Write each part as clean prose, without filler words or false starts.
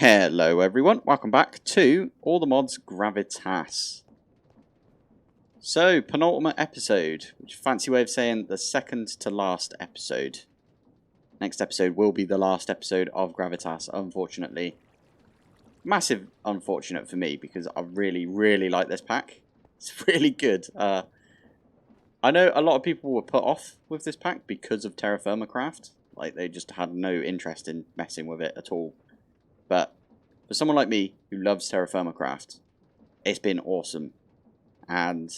Hello everyone, welcome back to All the Mods Gravitas. So, penultimate episode, which is a fancy way of saying the second to last episode. Next episode will be the last episode of Gravitas, unfortunately. Massive unfortunate for me, because I really like this pack. It's really good. I know a lot of people were put off with this pack because of TerraFirmaCraft. Like, they just had no interest in messing with it at all. But for someone like me who loves TerraFirmaCraft, it's been awesome. And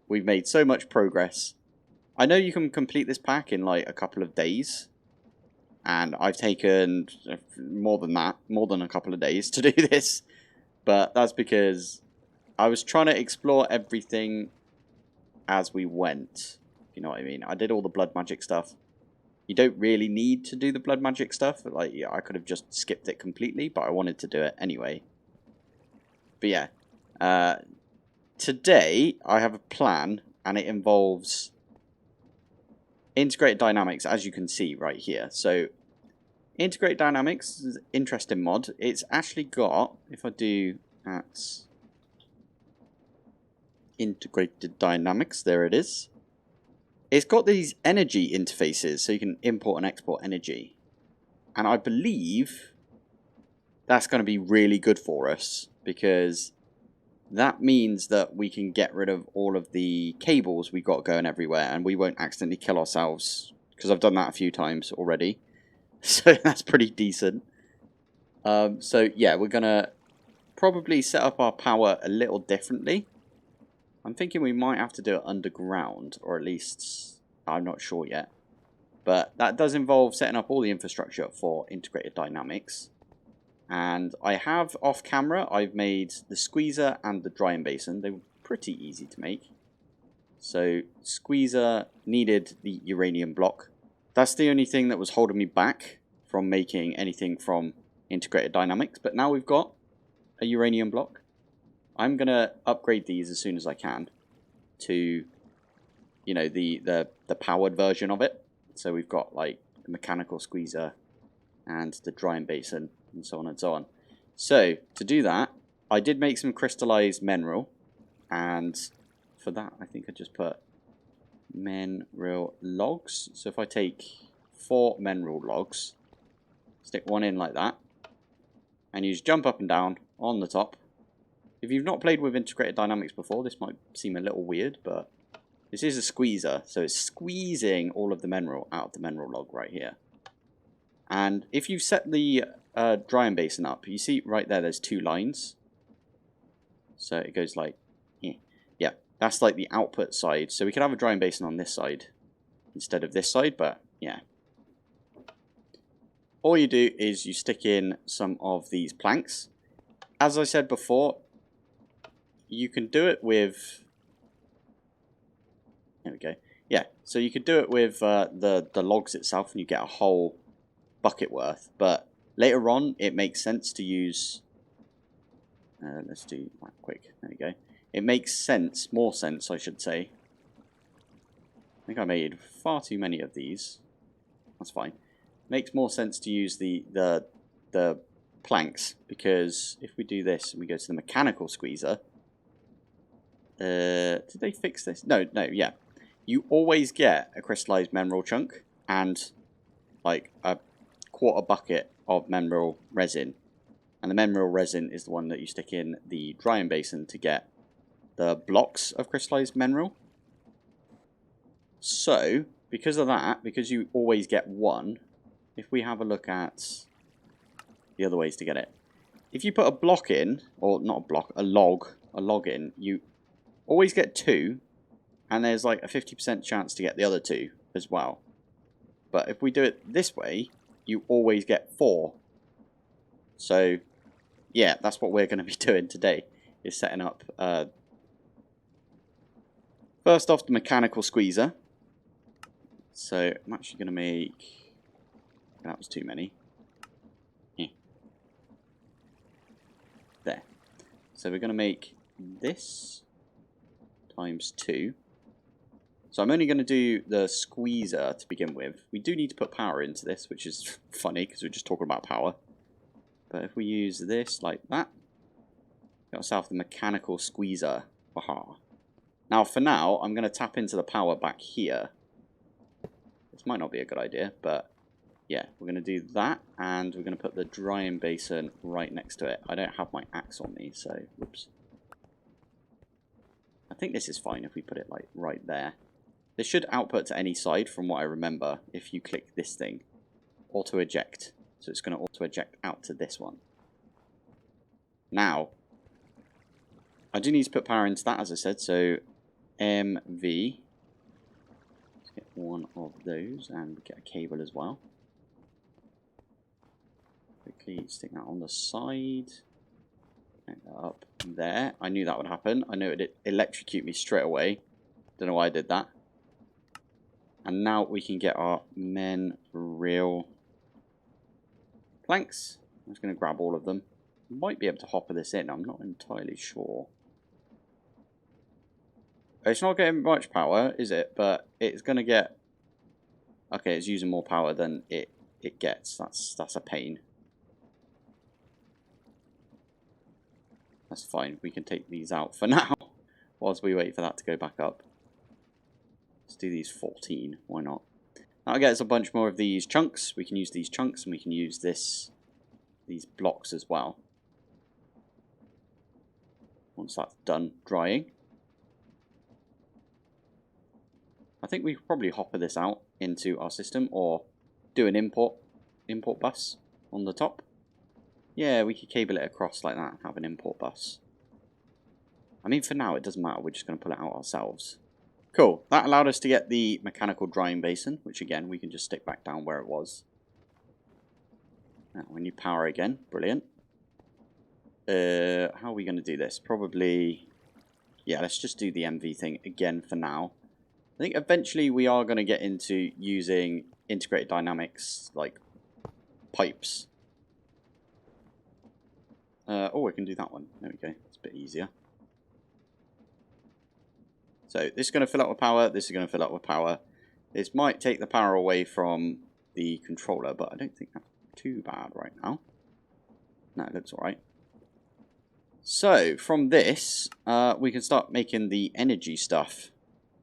we've made so much progress. I know you can complete this pack in like a couple of days. And I've taken more than that, more than a couple of days to do this. But that's because I was trying to explore everything as we went. If you know what I mean. I did all the blood magic stuff. You don't really need to do the blood magic stuff. Like, yeah, I could have just skipped it completely, but I wanted to do it anyway. But yeah, today I have a plan, and it involves integrated dynamics, as you can see right here. So, integrated dynamics is an interesting mod. It's actually got, if I do at integrated dynamics, there it is. It's got these energy interfaces, so you can import and export energy. And I believe that's going to be really good for us, because that means that we can get rid of all of the cables we got going everywhere, and we won't accidentally kill ourselves, because I've done that a few times already. So that's pretty decent. So yeah, we're going to probably set up our power a little differently. I'm thinking we might have to do it underground, or at least, I'm not sure yet. But that does involve setting up all the infrastructure for integrated dynamics. And I have, off camera, I've made the squeezer and the drying basin. They were pretty easy to make. So, squeezer needed the uranium block. That's the only thing that was holding me back from making anything from integrated dynamics. But now we've got a uranium block. I'm going to upgrade these as soon as I can to, you know, the powered version of it. So we've got like the mechanical squeezer and the drying basin and so on and so on. So to do that, I did make some crystallized mineral, and for that I think I just put mineral logs. So if I take 4 mineral logs, stick one in like that, and you just jump up and down on the top. If you've not played with integrated dynamics before, this might seem a little weird, but this is a squeezer, so it's squeezing all of the mineral out of the mineral log right here. And if you set the drying basin up, you see right there, there's 2 lines. So it goes like, yeah, that's like the output side. So we could have a drying basin on this side instead of this side, but yeah. All you do is you stick in some of these planks. As I said before, you can do it with, there we go, yeah, so you could do it with the logs itself, and you get a whole bucket worth, but later on it makes sense to use, let's do that quick, there we go, it makes sense, more sense I should say. I think I made far too many of these, that's fine. Makes more sense to use the planks, because if we do this and we go to the mechanical squeezer, did they fix this? No, yeah. You always get a crystallized mineral chunk and like a quarter bucket of mineral resin. And the mineral resin is the one that you stick in the drying basin to get the blocks of crystallized mineral. So, because of that, because you always get one, if we have a look at the other ways to get it. If you put a block in, or not a block, a log in, you always get 2, and there's like a 50% chance to get the other 2 as well. But if we do it this way, you always get 4. So, yeah, that's what we're going to be doing today, is setting up, first off, the mechanical squeezer. So, I'm actually going to make, that was too many. Yeah. There. So we're going to make this times 2. So I'm only going to do the squeezer to begin with. We do need to put power into this, which is funny because we're just talking about power. But if we use this like that, got ourselves the mechanical squeezer. Aha. Now, for now, I'm going to tap into the power back here. This might not be a good idea, but yeah, we're going to do that, and we're going to put the drying basin right next to it. I don't have my axe on me, so whoops. I think this is fine if we put it like right there. This should output to any side from what I remember if you click this thing. Auto eject. So it's going to auto eject out to this one. Now, I do need to put power into that, as I said, so MV. Let's get one of those and get a cable as well. Quickly stick that on the side. Connect that up there. I knew that would happen. I know it'd electrocute me straight away. Don't know why I did that. And now we can get our real planks. I'm just going to grab all of them. Might be able to hopper this in. I'm not entirely sure. It's not getting much power, is it? But it's going to get... Okay, it's using more power than it gets. That's a pain. That's fine. We can take these out for now whilst we wait for that to go back up. Let's do these 14. Why not? That'll get us a bunch more of these chunks. We can use these chunks and we can use these blocks as well. Once that's done drying. I think we could probably hopper this out into our system or do an import bus on the top. Yeah, we could cable it across like that and have an import bus. I mean, for now, it doesn't matter. We're just going to pull it out ourselves. Cool. That allowed us to get the mechanical drying basin, which, again, we can just stick back down where it was. Now, we need power again. Brilliant. How are we going to do this? Probably... Yeah, let's just do the MV thing again for now. I think eventually we are going to get into using integrated dynamics, like pipes. Oh, we can do that one. There we go. It's a bit easier. So this is going to fill up with power. This is going to fill up with power. This might take the power away from the controller, but I don't think that's too bad right now. No, it looks alright. So from this, we can start making the energy stuff.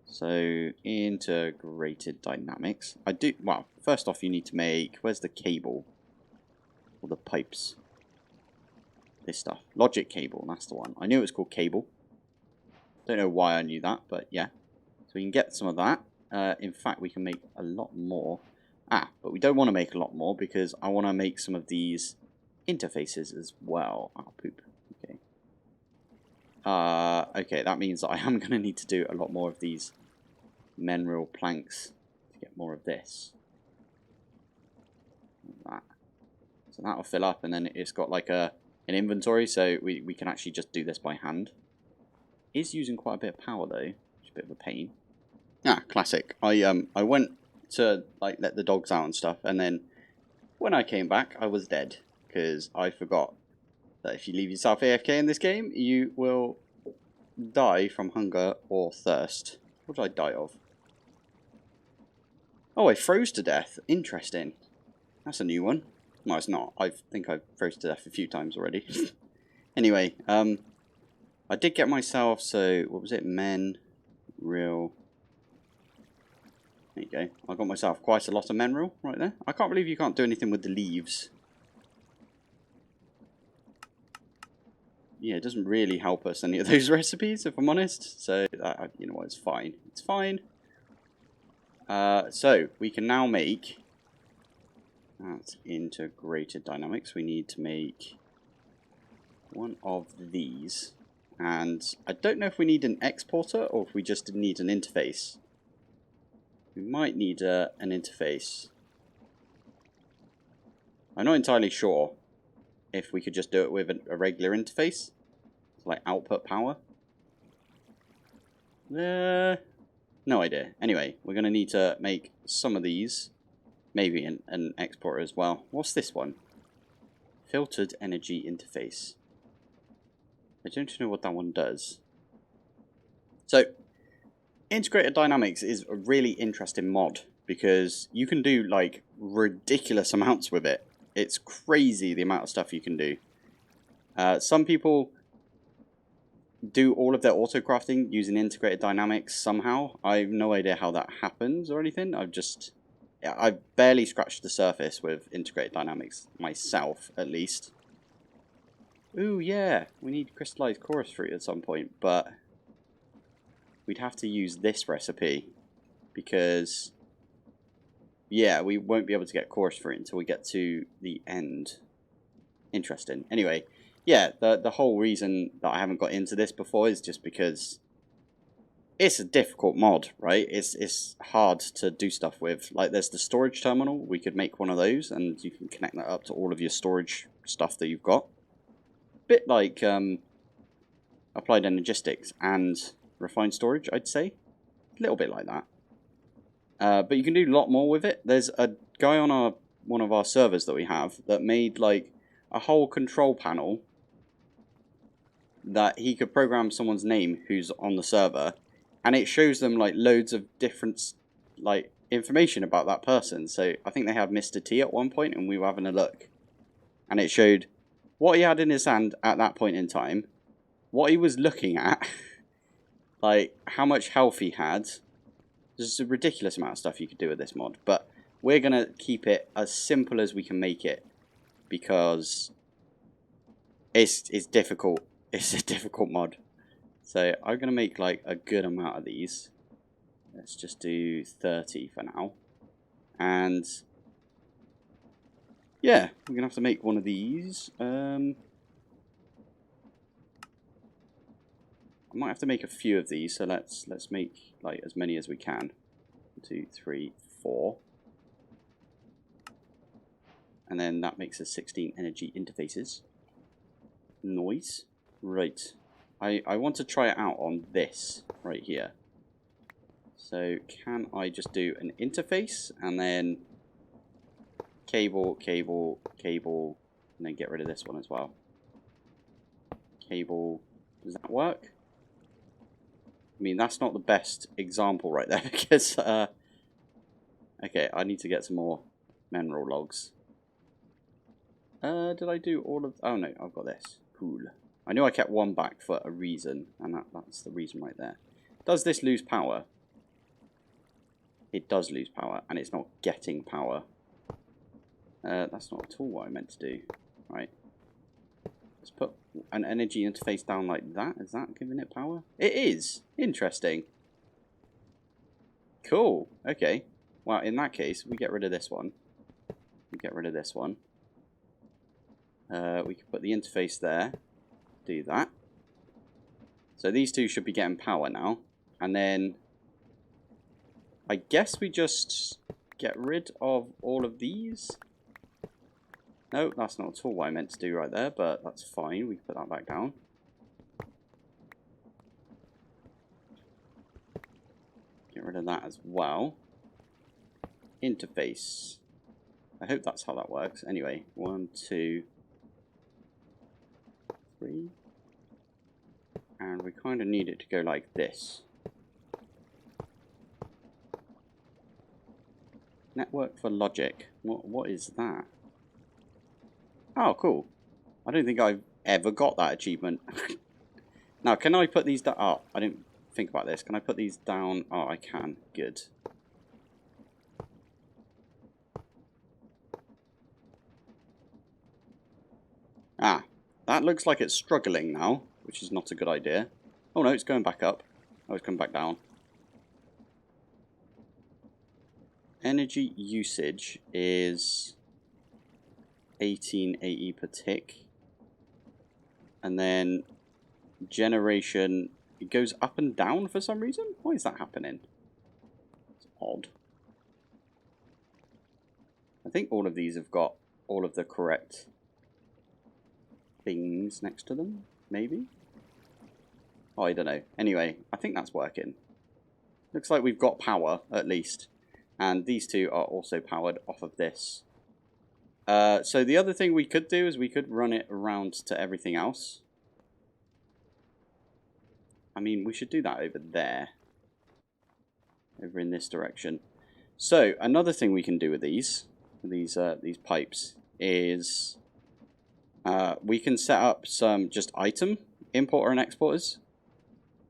So integrated dynamics. Well, first off, you need to make... Where's the cable? Or the pipes? This stuff. Logic cable, that's the one. I knew it was called cable. Don't know why I knew that, but yeah. So we can get some of that. In fact, we can make a lot more. But we don't want to make a lot more because I want to make some of these interfaces as well. Oh, poop. Okay. Okay, that means that I am going to need to do a lot more of these mineral planks to get more of this. Like that. So that'll fill up, and then it's got like an inventory, so we can actually just do this by hand. Is using quite a bit of power though, which is a bit of a pain. Classic. I went to like let the dogs out and stuff, and then when I came back, I was dead because I forgot that if you leave yourself AFK in this game, you will die from hunger or thirst. What did I die of? Oh, I froze to death. Interesting. That's a new one. No, it's not. I think I've froze to death a few times already. Anyway, I did get myself, so, what was it? Real. There you go. I got myself quite a lot of mineral right there. I can't believe you can't do anything with the leaves. Yeah, it doesn't really help us any of those recipes, if I'm honest. So, you know what, it's fine. It's fine. So, we can now make... That's integrated dynamics. We need to make one of these. And I don't know if we need an exporter or if we just need an interface. We might need an interface. I'm not entirely sure if we could just do it with a regular interface. Like output power. No idea. Anyway, we're going to need to make some of these. Maybe an exporter as well. What's this one? Filtered energy interface. I don't know what that one does. So, integrated dynamics is a really interesting mod because you can do like ridiculous amounts with it. It's crazy the amount of stuff you can do. Some people do all of their auto crafting using integrated dynamics somehow. I have no idea how that happens or anything. I've barely scratched the surface with integrated dynamics myself, at least. Ooh, yeah, we need crystallized chorus fruit at some point, but we'd have to use this recipe because, yeah, we won't be able to get chorus fruit until we get to the end. Interesting. Anyway, yeah, the whole reason that I haven't got into this before is just because it's a difficult mod, right? It's hard to do stuff with. Like, there's the storage terminal. We could make one of those, and you can connect that up to all of your storage stuff that you've got. Bit like applied energistics and refined storage, I'd say. A little bit like that. But you can do a lot more with it. There's a guy on one of our servers that we have that made like a whole control panel that he could program someone's name who's on the server, and it shows them like loads of different like information about that person. So I think they had Mr. T at one point, and we were having a look, and it showed what he had in his hand at that point in time, what he was looking at, like how much health he had. There's a ridiculous amount of stuff you could do with this mod, but we're going to keep it as simple as we can make it because it's difficult. It's a difficult mod. So I'm going to make like a good amount of these. Let's just do 30 for now. And yeah, we're going to have to make one of these. I might have to make a few of these, so let's make like as many as we can. 1, 2, 3, 4. And then that makes us 16 energy interfaces. Noise. Right. I want to try it out on this right here. So can I just do an interface and then cable, cable, cable, and then get rid of this one as well. Cable. Does that work? I mean, that's not the best example right there because, okay, I need to get some more mineral logs. Did I do all of... Oh, no, I've got this. Cool. I knew I kept one back for a reason, and that's the reason right there. Does this lose power? It does lose power, and it's not getting power. That's not at all what I meant to do. Right. Let's put an energy interface down like that. Is that giving it power? It is. Interesting. Cool. Okay. Well, in that case, we get rid of this one. We get rid of this one. We can put the interface there. Do that. So these two should be getting power now. And then I guess we just get rid of all of these. No, that's not at all what I meant to do right there, but that's fine. We can put that back down. Get rid of that as well. Interface. I hope that's how that works. Anyway, 1, 2, 3. And we kind of need it to go like this. Network for logic. What is that? Oh, cool. I don't think I've ever got that achievement. Now, can I put these down? Oh, I didn't think about this. Can I put these down? Oh, I can. Good. Ah, that looks like it's struggling now, which is not a good idea. Oh no, it's going back up. Oh, it's coming back down. Energy usage is 1880 per tick. And then generation, it goes up and down for some reason. Why is that happening? It's odd. I think all of these have got all of the correct things next to them, maybe? Oh, I don't know. Anyway, I think that's working. Looks like we've got power, at least. And these two are also powered off of this. So the other thing we could do is we could run it around to everything else. I mean, we should do that over there. Over in this direction. So, another thing we can do with these pipes, is we can set up some just item importer and exporters.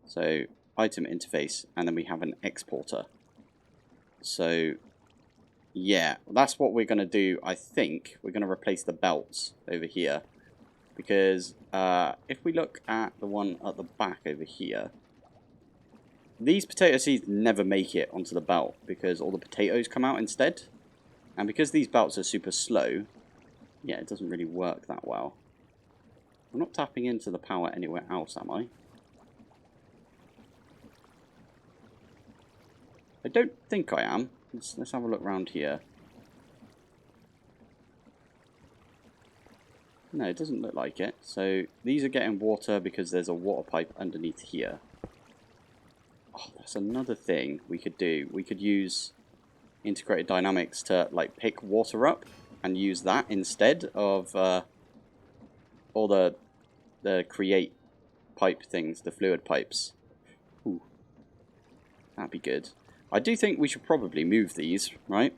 So item interface, and then we have an exporter. So yeah, that's what we're going to do. I think we're going to replace the belts over here, because if we look at the one at the back over here, these potato seeds never make it onto the belt because all the potatoes come out instead. And because these belts are super slow, yeah, it doesn't really work that well. I'm not tapping into the power anywhere else, am I? I don't think I am. Let's have a look around here. No, it doesn't look like it. So these are getting water because there's a water pipe underneath here. Oh, that's another thing we could do. We could use integrated dynamics to like pick water up and use that instead of all the create pipe things, the fluid pipes. Ooh, that'd be good. I do think we should probably move these, right?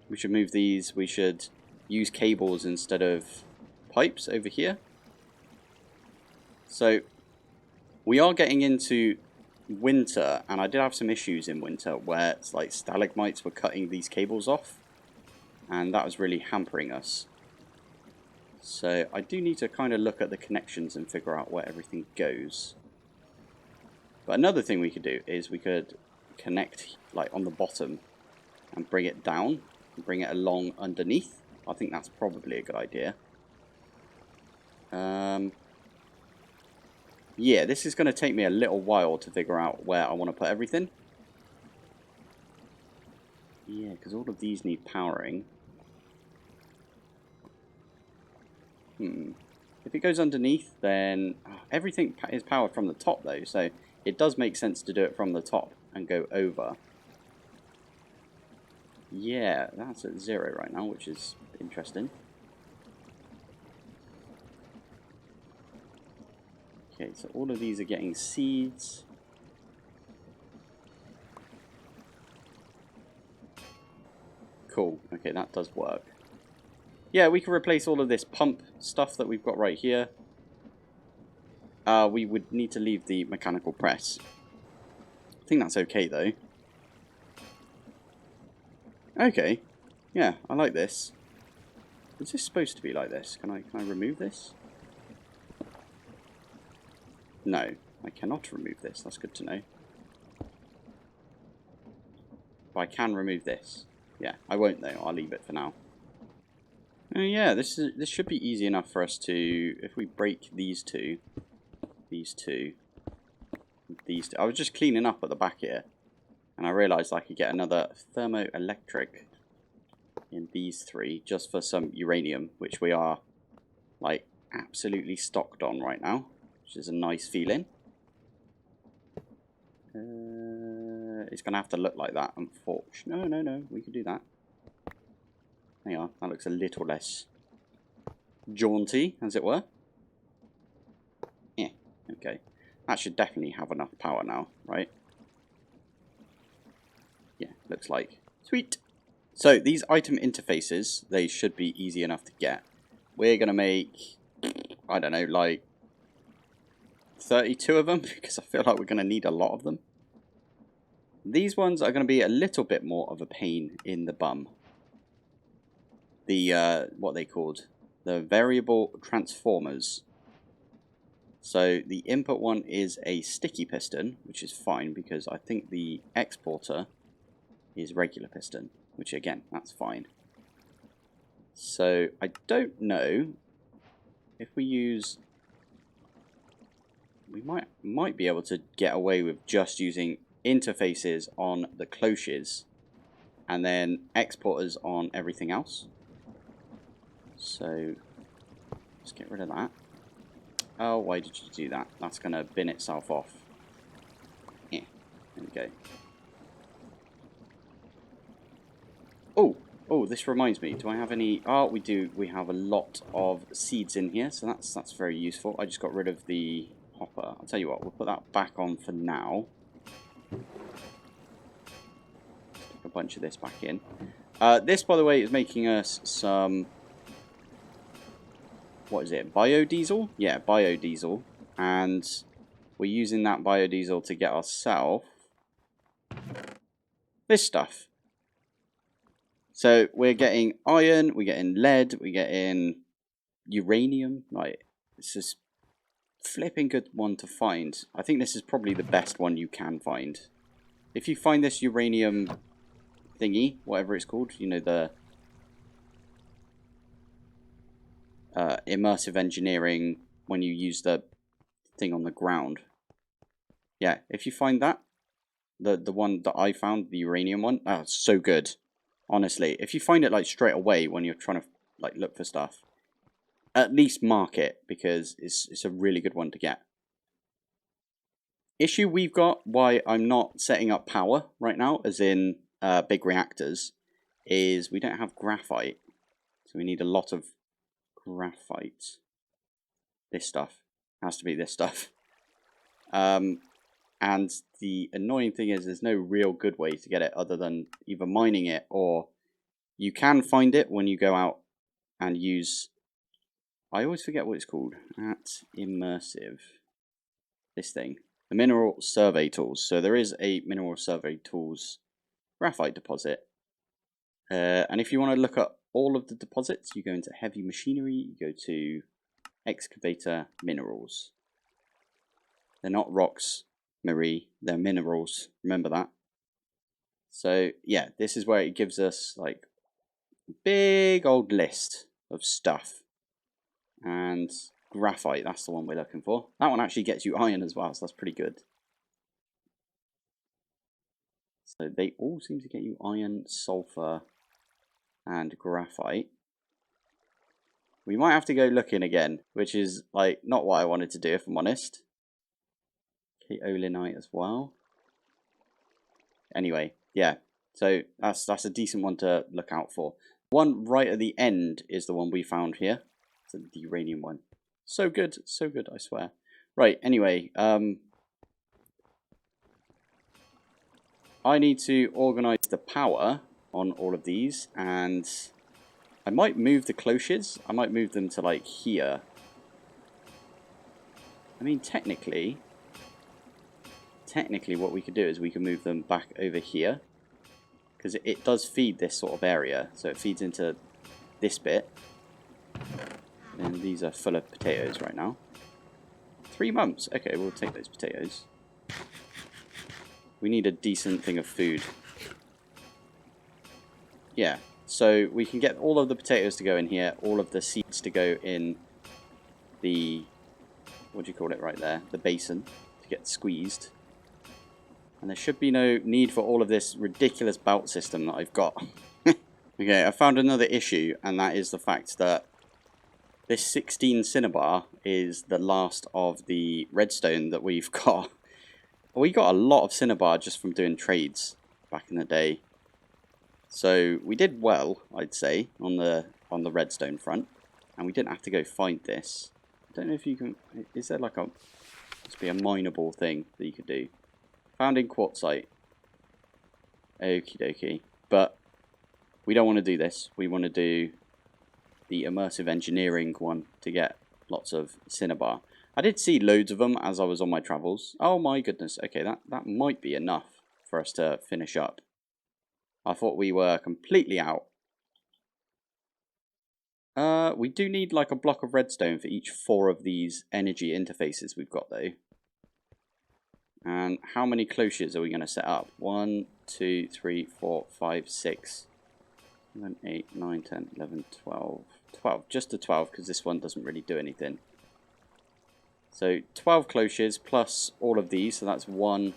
We should move these. We should use cables instead of pipes over here. So we are getting into winter, and I did have some issues in winter where it's like stalagmites were cutting these cables off, and that was really hampering us. So I do need to kind of look at the connections and figure out where everything goes. But another thing we could do is we could connect like on the bottom and bring it down and bring it along underneath. I think that's probably a good idea. Yeah, this is going to take me a little while to figure out where I want to put everything. Yeah, because all of these need powering. If it goes underneath, then everything is powered from the top though, so it does make sense to do it from the top and go over. Yeah, that's at 0 right now, which is interesting. Okay, so all of these are getting seeds. Cool. Okay, that does work. Yeah, we can replace all of this pump stuff that we've got right here. We would need to leave the mechanical press. I think that's okay, though. Okay. Yeah, I like this. Is this supposed to be like this? Can I remove this? No, I cannot remove this. That's good to know. But I can remove this. Yeah, I won't though. I'll leave it for now. Yeah, this should be easy enough for us to, if we break these two. I was just cleaning up at the back here, and I realised I could get another thermoelectric in these three just for some uranium, which we are like absolutely stocked on right now, which is a nice feeling. It's gonna have to look like that, unfortunately. No, we can do that. There you are. That looks a little less jaunty, as it were. Yeah, okay. That should definitely have enough power now, right? Yeah, looks like. Sweet. So these item interfaces, they should be easy enough to get. We're going to make, I don't know, like 32 of them, because I feel like we're going to need a lot of them. These ones are going to be a little bit more of a pain in the bum. The, what they called? The variable transformers. So the input one is a sticky piston, which is fine because I think the exporter is regular piston, which again, that's fine. So I don't know if we use, we might be able to get away with just using interfaces on the cloches and then exporters on everything else. So let's get rid of that. Oh, why did you do that? That's going to bin itself off. Yeah, there we go. Oh, this reminds me. Do I have any... Oh, we do. We have a lot of seeds in here, so that's very useful. I just got rid of the hopper. I'll tell you what, we'll put that back on for now. Stick a bunch of this back in. This, by the way, is making us some what is it, biodiesel? Yeah, biodiesel. And we're using that biodiesel to get ourselves this stuff. So we're getting iron, we're getting lead, we're getting uranium. Like, it's just flipping good one to find. I think this is probably the best one you can find. If you find this uranium thingy, whatever it's called, you know, the immersive engineering when you use the thing on the ground. Yeah, if you find that, the one that I found, the uranium one, oh, it's so good. Honestly, if you find it like straight away when you're trying to like look for stuff, at least mark it, because it's a really good one to get. Issue we've got, why I'm not setting up power right now, as in big reactors, is we don't have graphite. So we need a lot of graphite. This stuff. Has to be this stuff. And the annoying thing is there's no real good way to get it other than either mining it, or you can find it when you go out and use... I always forget what it's called. At Immersive. This thing. The Mineral Survey Tools. So there is a Mineral Survey Tools graphite deposit. And if you want to look at all of the deposits, you go into Heavy Machinery, you go to Excavator Minerals. They're not rocks, Marie, they're minerals. Remember that. So yeah, this is where it gives us like a big old list of stuff. And graphite, that's the one we're looking for. That one actually gets you iron as well, so that's pretty good. So they all seem to get you iron, sulfur, and graphite. We might have to go looking again, which is like not what I wanted to do, if I'm honest. Kaolinite as well. Anyway, yeah. So that's a decent one to look out for. One right at the end is the one we found here. It's the uranium one. So good, I swear. Right, anyway, I need to organize the power on all of these, and I might move the cloches. I might move them to like here. I mean, technically what we could do is we can move them back over here, because it does feed this sort of area. So it feeds into this bit. And these are full of potatoes right now. 3 months. Okay, we'll take those potatoes. We need a decent thing of food. Yeah, so we can get all of the potatoes to go in here, all of the seeds to go in the, what do you call it right there, the basin, to get squeezed. And there should be no need for all of this ridiculous belt system that I've got. Okay, I found another issue, and that is the fact that this 16 cinnabar is the last of the redstone that we've got. We got a lot of cinnabar just from doing trades back in the day. So we did well, I'd say, on the redstone front. And we didn't have to go find this. I don't know if you can... Is there like a... Must be a mineable thing that you could do. Found in quartzite. Okie dokie. But we don't want to do this. We want to do the immersive engineering one to get lots of cinnabar. I did see loads of them as I was on my travels. Oh my goodness. Okay, that might be enough for us to finish up. I thought we were completely out. We do need like a block of redstone for each 4 of these energy interfaces we've got though. And how many cloches are we going to set up? 1, 2, 3, 4, 5, 6, 7, 8, 9, 10, 11, 12. 12, just to 12 because this one doesn't really do anything. So 12 cloches plus all of these, so that's 1,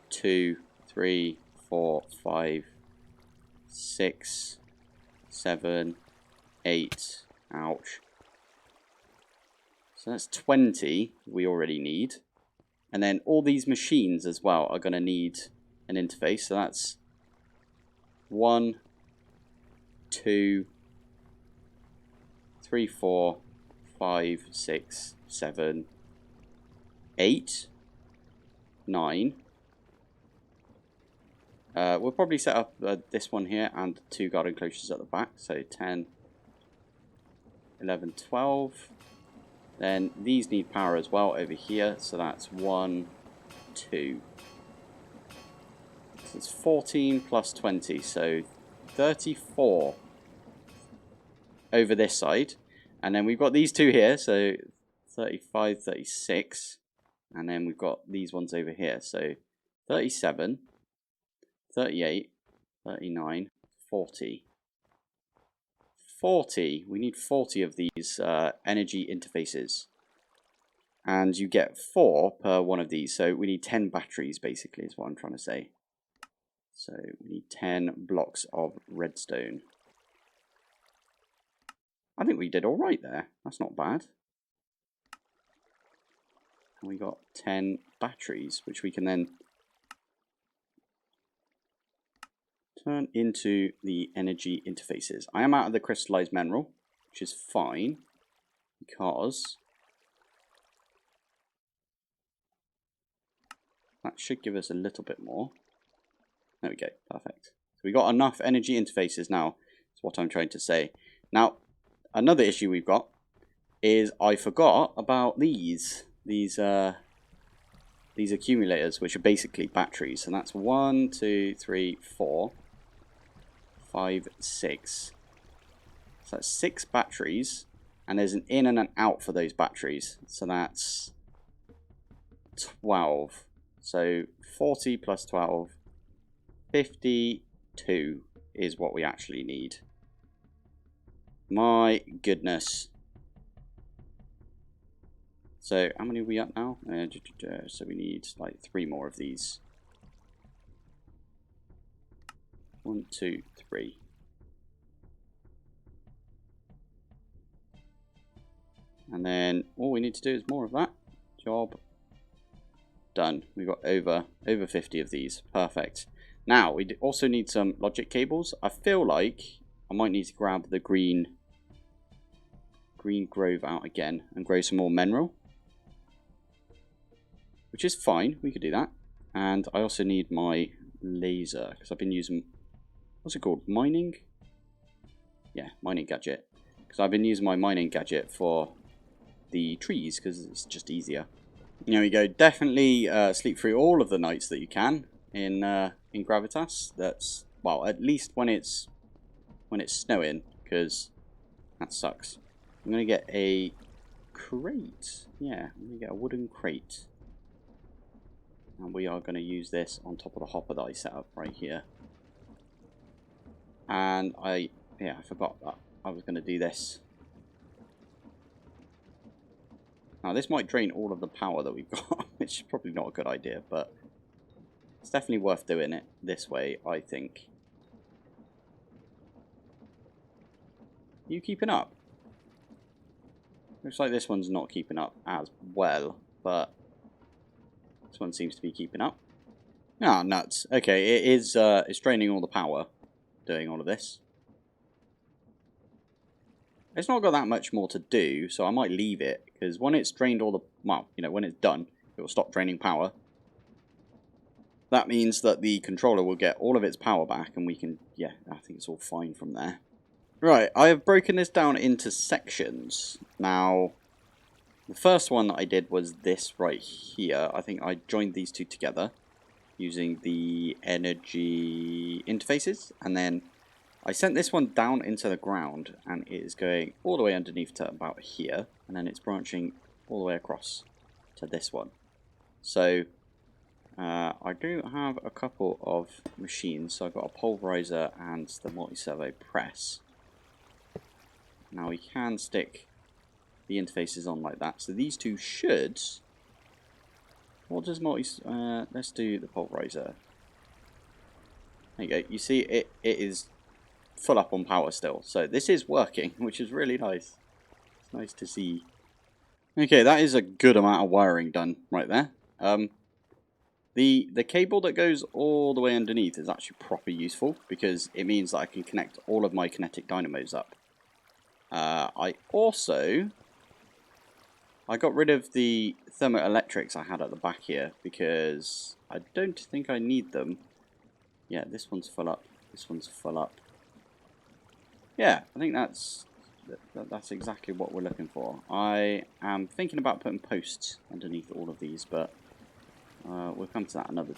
2, 3, 4, 5, 6, 7, 8. Ouch. So that's 20 we already need. And then all these machines as well are going to need an interface. So that's 1, 2, 3, 4, 5, 6, 7, 8, 9. We'll probably set up this one here and 2 guard enclosures at the back. So 10, 11, 12. Then these need power as well over here, so that's 1, 2. So it's 14 plus 20, so 34 over this side. And then we've got these two here, so 35, 36. And then we've got these ones over here, so 37, 38, 39, 40. 40. We need 40 of these energy interfaces. And you get 4 per one of these. So we need 10 batteries, basically, is what I'm trying to say. So we need 10 blocks of redstone. I think we did all right there. That's not bad. And we got 10 batteries, which we can then turn into the energy interfaces. I am out of the crystallized mineral, which is fine, because that should give us a little bit more. There we go, perfect. So we got enough energy interfaces now, is what I'm trying to say. Now, another issue we've got is I forgot about these accumulators, which are basically batteries. And that's 1, 2, 3, 4, 5, 6. So that's 6 batteries, and there's an in and an out for those batteries. So that's 12. So 40 plus 12, 52 is what we actually need. My goodness. So how many are we at now? So we need like 3 more of these. 1, 2, 3. And then all we need to do is more of that. Job done. We've got over 50 of these. Perfect. Now we also need some logic cables. I feel like I might need to grab the green grove out again and grow some more mineral, which is fine. We could do that. And I also need my laser because I've been using, what's it called? Mining? Yeah, mining gadget. Because I've been using my mining gadget for the trees because it's just easier. There we go. Definitely sleep through all of the nights that you can in Gravitas. That's, well, at least when it's snowing, because that sucks. I'm gonna get a crate. Yeah, I'm gonna get a wooden crate, and we are gonna use this on top of the hopper that I set up right here. And I forgot that I was gonna do this. Now, this might drain all of the power that we've got, which is probably not a good idea, but it's definitely worth doing it this way, I think. You keeping up? Looks like this one's not keeping up as well, but this one seems to be keeping up. Ah, nuts. Okay, it is it's draining all the power doing all of this. It's not got that much more to do, so I might leave it, because when it's drained all the, well, you know, when it's done, it will stop draining power. That means that the controller will get all of its power back, and we can, yeah, I think it's all fine from there. Right, I have broken this down into sections. Now, the first one that I did was this right here. I think I joined these two together using the energy interfaces, and then I sent this one down into the ground, and it is going all the way underneath to about here, and then it's branching all the way across to this one. So I do have a couple of machines. So I've got a pulverizer and the multi-servo press. Now we can stick the interfaces on like that. So these two should. What does let's do the pulverizer. There you go. You see, it is full up on power still, so this is working, which is really nice. It's nice to see. Okay, that is a good amount of wiring done right there. The cable that goes all the way underneath is actually proper useful, because it means that I can connect all of my kinetic dynamos up. I got rid of the thermoelectrics I had at the back here, because I don't think I need them. Yeah, this one's full up. This one's full up. Yeah, I think that's That's exactly what we're looking for. I am thinking about putting posts underneath all of these, but we'll come to that another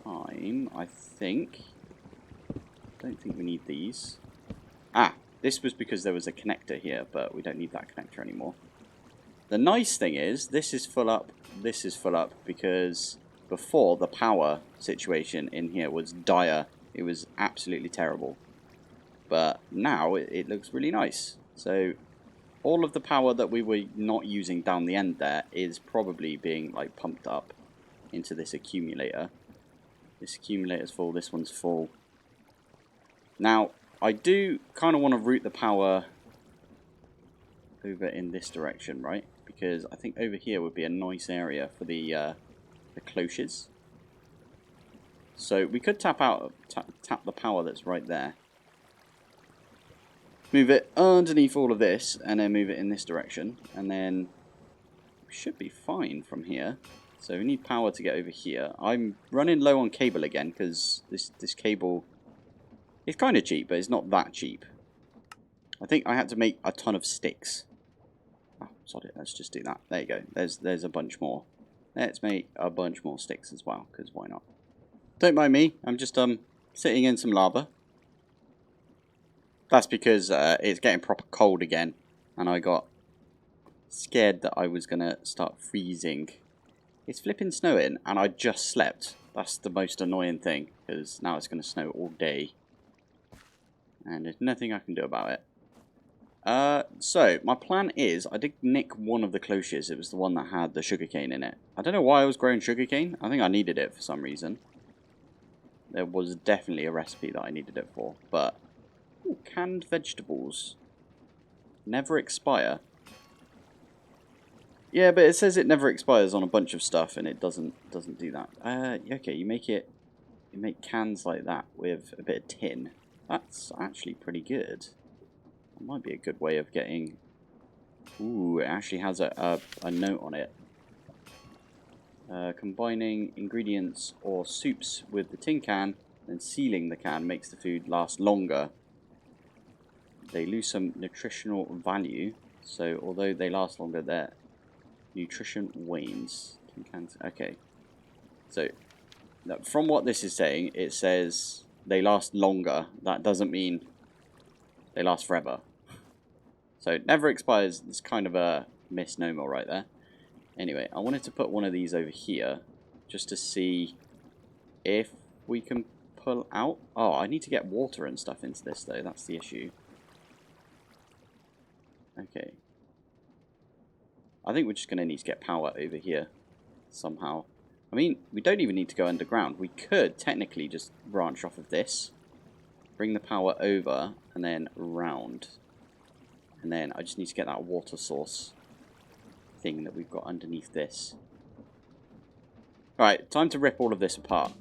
time, I think. Don't think we need these. Ah, this was because there was a connector here, but we don't need that connector anymore. The nice thing is, this is full up, this is full up, because before the power situation in here was dire. It was absolutely terrible. But now it looks really nice. So all of the power that we were not using down the end there is probably being like pumped up into this accumulator. This accumulator's full, this one's full. Now, I do kind of want to route the power over in this direction, right? Because I think over here would be a nice area for the cloches. So we could tap the power that's right there. Move it underneath all of this, and then move it in this direction, and then we should be fine from here. So we need power to get over here. I'm running low on cable again, because this cable is kind of cheap, but it's not that cheap. I think I had to make a ton of sticks. Oh, sod it, let's just do that. There you go. There's a bunch more. Let's make a bunch more sticks as well, because why not? Don't mind me, I'm just sitting in some lava. That's because it's getting proper cold again, and I got scared that I was going to start freezing. It's flipping snowing, and I just slept. That's the most annoying thing, because now it's going to snow all day. And there's nothing I can do about it. So, my plan is, I did nick one of the cloches. It was the one that had the sugarcane in it. I don't know why I was growing sugarcane. I think I needed it for some reason. There was definitely a recipe that I needed it for, but... Ooh, canned vegetables. Never expire. Yeah, but it says it never expires on a bunch of stuff, and it doesn't do that. Okay, you make cans like that with a bit of tin. That's actually pretty good. That might be a good way of getting... Ooh, it actually has a note on it. Combining ingredients or soups with the tin can, then sealing the can makes the food last longer. They lose some nutritional value, so although they last longer, their nutrition wanes. Okay, so from what this is saying, it says they last longer. That doesn't mean they last forever. So it never expires. It's kind of a misnomer right there. Anyway, I wanted to put one of these over here just to see if we can pull out. Oh, I need to get water and stuff into this though. That's the issue. Okay. I think we're just going to need to get power over here somehow. I mean, we don't even need to go underground. We could technically just branch off of this, bring the power over, and then round. And then I just need to get that water source thing that we've got underneath this. Alright, time to rip all of this apart.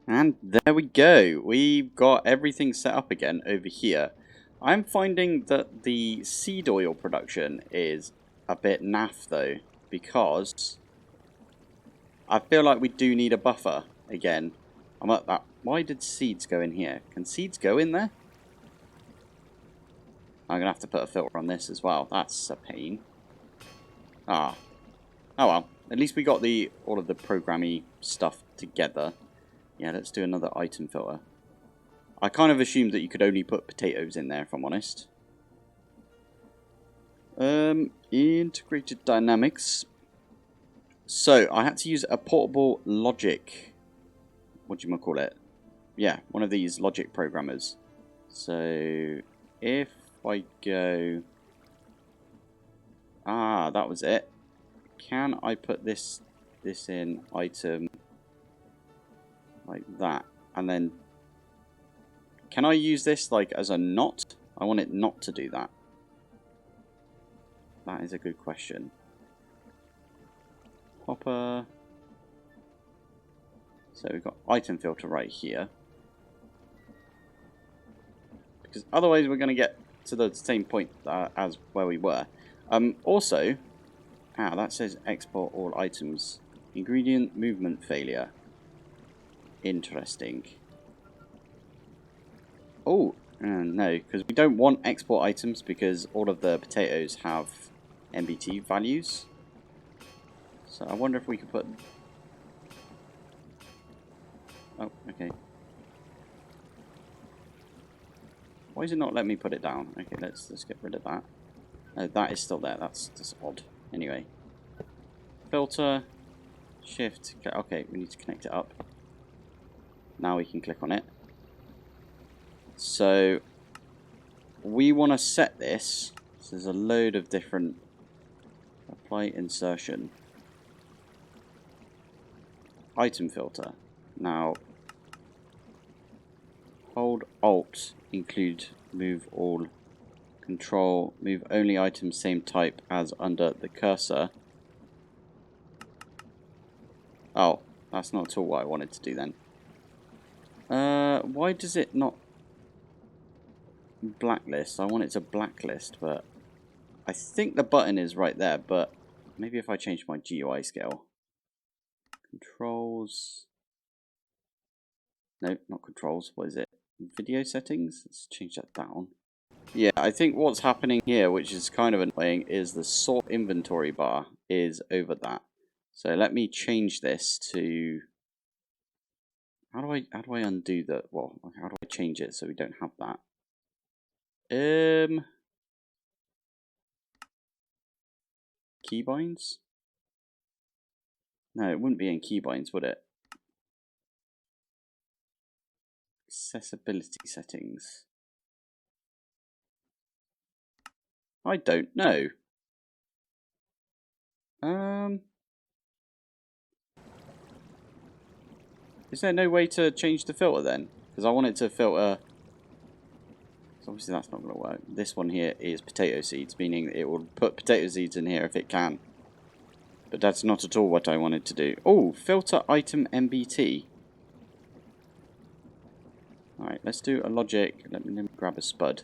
And there we go. We've got everything set up again over here. I'm finding that the seed oil production is a bit naff though, because I feel like we do need a buffer again. I'm at that. Why did seeds go in here? Can seeds go in there? I'm going to have to put a filter on this as well. That's a pain. Ah. Oh well. At least we got all of the programmy stuff together. Yeah, let's do another item filter. I kind of assumed that you could only put potatoes in there, if I'm honest. Integrated dynamics. So, I had to use a portable logic. What do you call it? Yeah, one of these logic programmers. So, if I go... Ah, that was it. Can I put this in item like that? And then... Can I use this like as a not? I want it not to do that. That is a good question. Hopper. So we've got item filter right here. Because otherwise we're going to get to the same point as where we were. Also, that says export all items. Ingredient movement failure. Interesting. Oh, no, because we don't want export items because all of the potatoes have MBT values. So I wonder if we could put... Oh, okay. Why is it not letting me put it down? Okay, let's get rid of that. That is still there. That's just odd. Anyway. Filter. Shift. Okay, we need to connect it up. Now we can click on it. So, we want to set this. So there's a load of different... Apply insertion. Item filter. Now, hold Alt, include move all, control, move only items same type as under the cursor. Oh, that's not at all what I wanted to do then. Why does it not blacklist? I want it to blacklist, but I think the button is right there, but maybe if I change my GUI scale. Controls. No, not controls. What is it? Video settings? Let's change that down. Yeah, I think what's happening here, which is kind of annoying, is the sort inventory bar is over that. So let me change this to... How do I undo that? Well, how do I change it so we don't have that? Keybinds? No, it wouldn't be in keybinds, would it? Accessibility settings. I don't know. Is there no way to change the filter then? Because I want it to filter... So obviously that's not going to work. This one here is potato seeds, meaning it will put potato seeds in here if it can. But that's not at all what I wanted to do. Oh, filter item MBT. Alright, let's do a logic. Let me grab a spud.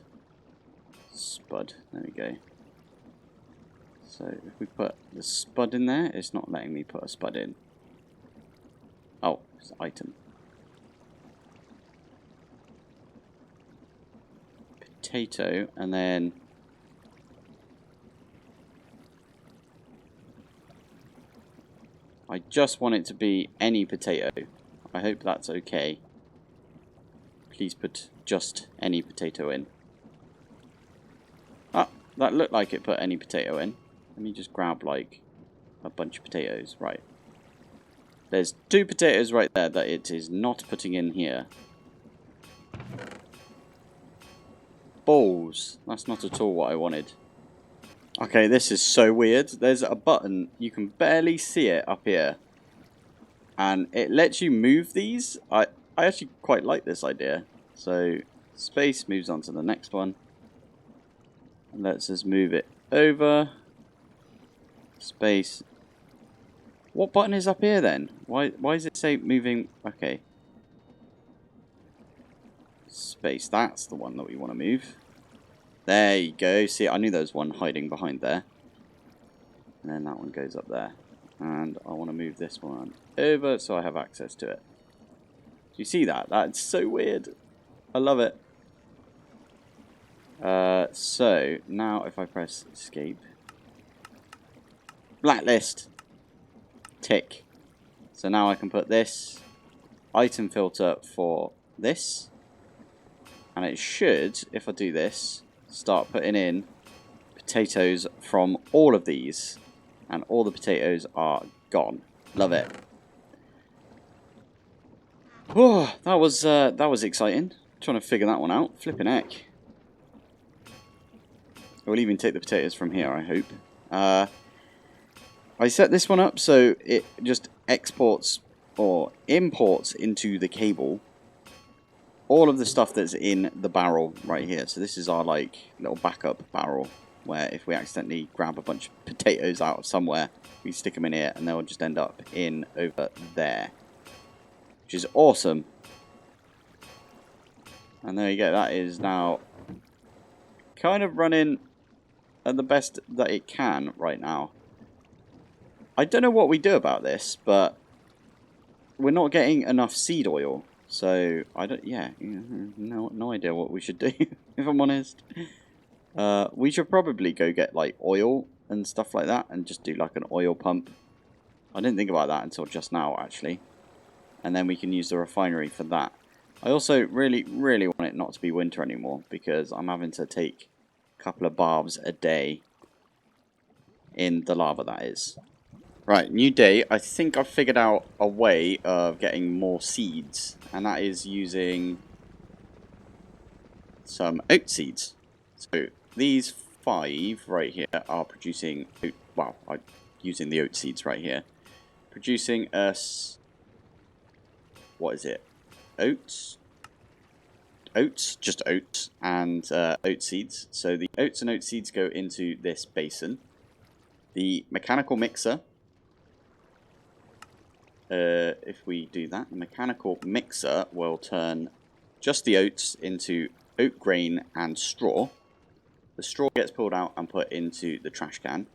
Spud, there we go. So if we put the spud in there, it's not letting me put a spud in. Oh, it's item. Potato, and then I just want it to be any potato. I hope that's okay. Please put just any potato in. Ah, that looked like it put any potato in. Let me just grab like a bunch of potatoes. Right. There's 2 potatoes right there that it is not putting in here. Balls. That's not at all what I wanted. Okay, this is so weird. There's a button. You can barely see it up here. And it lets you move these. I actually quite like this idea. So, space moves on to the next one. And lets us move it over. Space. What button is up here then? Why does it say moving? Okay. space. That's the one that we want to move. There you go. See, I knew there was one hiding behind there. And then that one goes up there. And I want to move this one over so I have access to it. Do you see that? That's so weird. I love it. So, now if I press escape. Blacklist. Tick. So now I can put this item filter for this. And it should, if I do this, start putting in potatoes from all of these. And all the potatoes are gone. Love it. Oh, that was exciting. Trying to figure that one out. Flipping heck. We'll even take the potatoes from here, I hope. I set this one up so it just exports or imports into the cable all of the stuff that's in the barrel right here. So this is our like little backup barrel where if we accidentally grab a bunch of potatoes out of somewhere, we stick them in here and they'll just end up in over there, which is awesome. And there you go, that is now kind of running at the best that it can right now. I don't know what we do about this, but we're not getting enough seed oil. So, I don't, yeah, no idea what we should do, if I'm honest. We should probably go get, like, oil and stuff like that, and just do, like, an oil pump. I didn't think about that until just now, actually. And then we can use the refinery for that. I also really want it not to be winter anymore, because I'm having to take a couple of baths a day in the lava, that is. Right, new day. I think I've figured out a way of getting more seeds, and that is using some oat seeds. So these 5 right here are producing oat, well, I'm using the oat seeds right here, producing us, what is it, oats, just oats, and oat seeds. So the oats and oat seeds go into this basin. The mechanical mixer, if we do that, the mechanical mixer will turn just the oats into oat grain and straw. The straw gets pulled out and put into the trash can.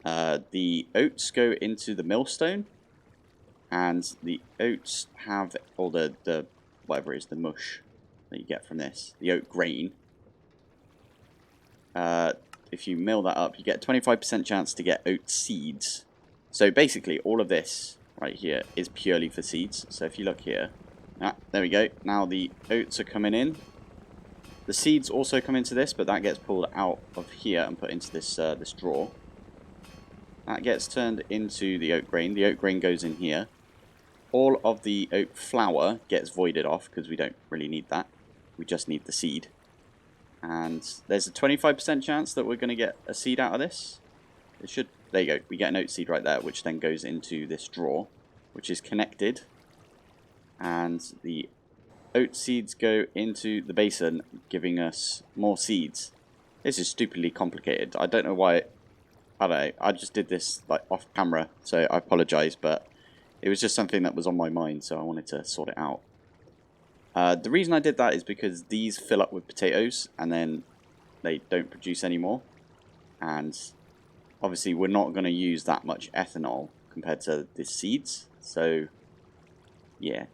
The oats go into the millstone, and the oats have, or the whatever it is, the mush that you get from this, the oat grain. If you mill that up, you get a 25% chance to get oat seeds. So basically, all of this right here is purely for seeds. So if you look here, there we go. Now the oats are coming in. The seeds also come into this, but that gets pulled out of here and put into this this drawer. That gets turned into the oat grain. The oat grain goes in here. All of the oat flour gets voided off because we don't really need that. We just need the seed. And there's a 25% chance that we're going to get a seed out of this. It should. There you go. We get an oat seed right there, which then goes into this drawer, which is connected. And the oat seeds go into the basin, giving us more seeds. This is stupidly complicated. I don't know why. I don't know. I just did this like off camera, so I apologize, but it was just something that was on my mind, so I wanted to sort it out. The reason I did that is because these fill up with potatoes, and then they don't produce anymore. And obviously, we're not going to use that much ethanol compared to the seeds. So, yeah,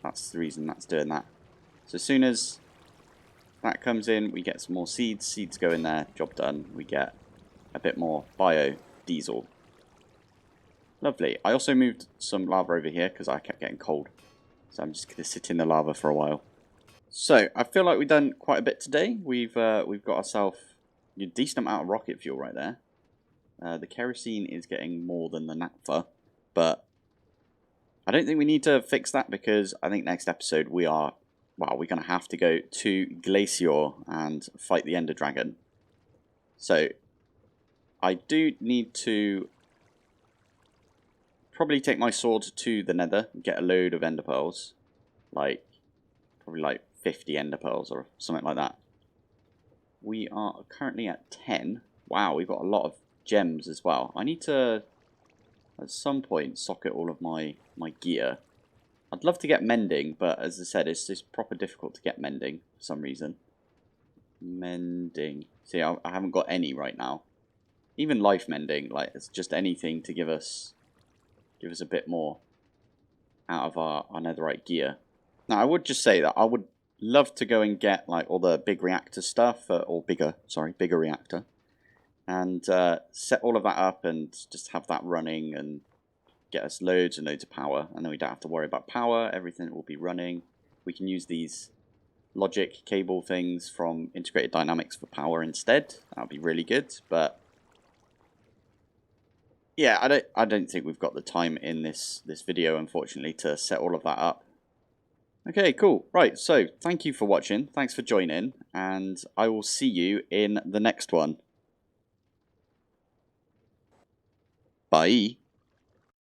that's the reason that's doing that. So as soon as that comes in, we get some more seeds. Seeds go in there, job done. We get a bit more biodiesel. Lovely. I also moved some lava over here because I kept getting cold. So I'm just going to sit in the lava for a while. So I feel like we've done quite a bit today. We've got ourselves a decent amount of rocket fuel right there. The kerosene is getting more than the naphtha, but I don't think we need to fix that because I think next episode we're going to have to go to Glacier and fight the Ender Dragon. So I do need to probably take my sword to the Nether and get a load of Ender Pearls, probably like 50 Ender Pearls or something like that. We are currently at 10. Wow, we've got a lot of gems as well. I need to, at some point, socket all of my gear. I'd love to get mending, but as I said, it's just proper difficult to get mending for some reason. Mending. See, I haven't got any right now. Even life mending, like it's just anything to give us a bit more out of our netherite gear. Now, I would just say that I would love to go and get like all the big reactor stuff, or bigger reactor, and set all of that up and just have that running and get us loads and loads of power, and then we don't have to worry about power. Everything will be running. We can use these logic cable things from Integrated Dynamics for power instead. That would be really good, but yeah, I don't think we've got the time in this video, unfortunately, to set all of that up. Okay, cool. Right, so thank you for watching. Thanks for joining, and I will see you in the next one. Bye.